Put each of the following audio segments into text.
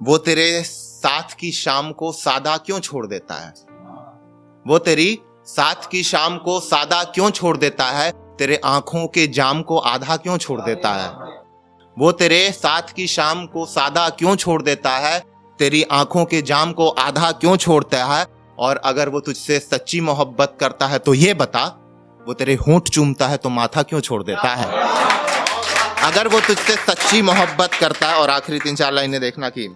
वो तेरे साथ की शाम को सादा क्यों छोड़ देता है? वो तेरी साथ की शाम को सादा क्यों छोड़ देता है? तेरे आंखों के जाम को आधा क्यों छोड़ देता है? वो तेरे साथ की शाम को सादा क्यों छोड़ देता है? तेरी आंखों के जाम को आधा क्यों छोड़ता है? और अगर वो तुझसे सच्ची मोहब्बत करता है तो ये बता, वो तेरे होंठ चूमता है तो माथा क्यों छोड़ देता है? अगर वो तुझसे सच्ची मोहब्बत करता है। और आखिरी 3-4 लाइनें देखना कि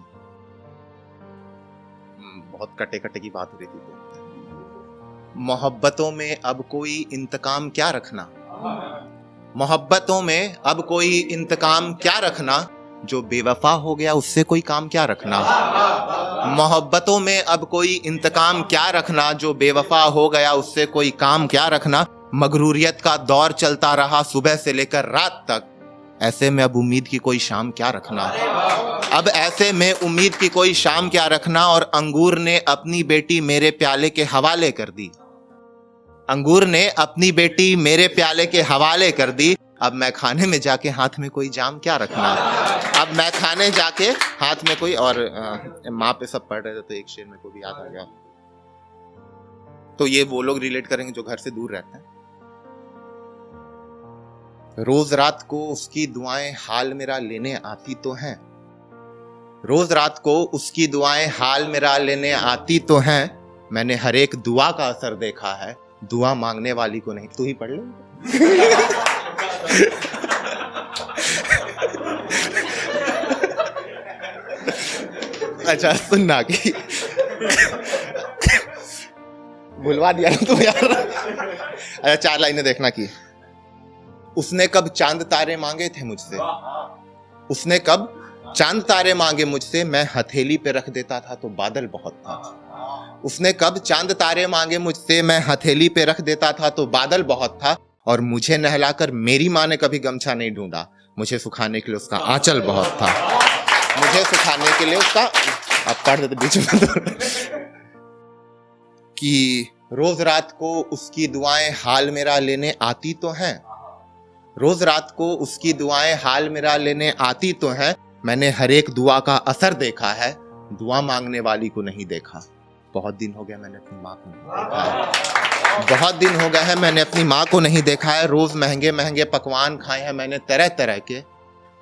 बहुत कटे कटे की बात हो रही थी। तो मोहब्बतों में अब कोई इंतकाम क्या रखना, मोहब्बतों में अब कोई इंतकाम क्या रखना, जो बेवफा हो गया उससे कोई काम क्या रखना। मोहब्बतों में अब कोई इंतकाम क्या रखना, जो बेवफा हो गया उससे कोई काम क्या रखना। मगरूरियत का दौर चलता रहा सुबह से लेकर रात तक, ऐसे में अब उम्मीद की कोई शाम क्या रखना। अब ऐसे में उम्मीद की कोई शाम क्या रखना। और अंगूर ने अपनी बेटी मेरे प्याले के हवाले कर दी, अंगूर ने अपनी बेटी मेरे प्याले के हवाले कर दी। अब मैं खाने में जाके हाथ में कोई जाम क्या रखना। अब मैं खाने जाके हाथ में कोई, और माँ पे सब पढ़ रहे थे तो एक शेर मेरे को भी याद आ गया। तो ये वो लोग रिलेट करेंगे जो घर से दूर रहते हैं। रोज रात को उसकी दुआएं हाल मेरा लेने आती तो हैं, रोज रात को उसकी दुआएं हाल मेरा लेने आती तो हैं। मैंने हर एक दुआ का असर देखा है, दुआ मांगने वाली को नहीं। तू ही पढ़ ले। अच्छा सुनना कि भुलवा दिया ना तुम यार। अच्छा 4 लाइनें देखना कि उसने कब चांद तारे मांगे थे मुझसे, उसने कब चांद तारे मांगे मुझसे, मैं हथेली पे रख देता था तो बादल बहुत था। उसने कब चांद तारे मांगे मुझसे, मैं हथेली पे रख देता था तो बादल बहुत था। और मुझे नहलाकर मेरी माँ ने कभी गमछा नहीं ढूंढा, मुझे सुखाने के लिए उसका आंचल बहुत था। मुझे सुखाने के लिए उसका, अब पढ़ देते बीच में तो कि रोज रात को उसकी दुआएं हाल मेरा लेने आती तो हैं, रोज रात को उसकी दुआएं हाल मेरा लेने आती तो हैं। मैंने हर एक दुआ का असर देखा है, दुआ मांगने वाली को नहीं देखा। बहुत दिन हो गया मैंने अपनी माँ को नहीं देखा है, बहुत दिन हो गए हैं मैंने अपनी माँ को नहीं देखा है। रोज महंगे महंगे पकवान खाए हैं मैंने तरह तरह के,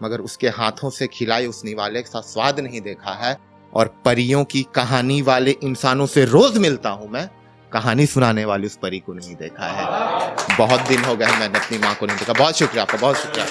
मगर उसके हाथों से खिलाए उस निवाले के साथ स्वाद नहीं देखा है। और परियों की कहानी वाले इंसानों से रोज मिलता हूं मैं, कहानी सुनाने वाली उस परी को नहीं देखा है। बहुत दिन हो गए मैंने अपनी माँ को नहीं देखा। बहुत शुक्रिया आपका, बहुत शुक्रिया।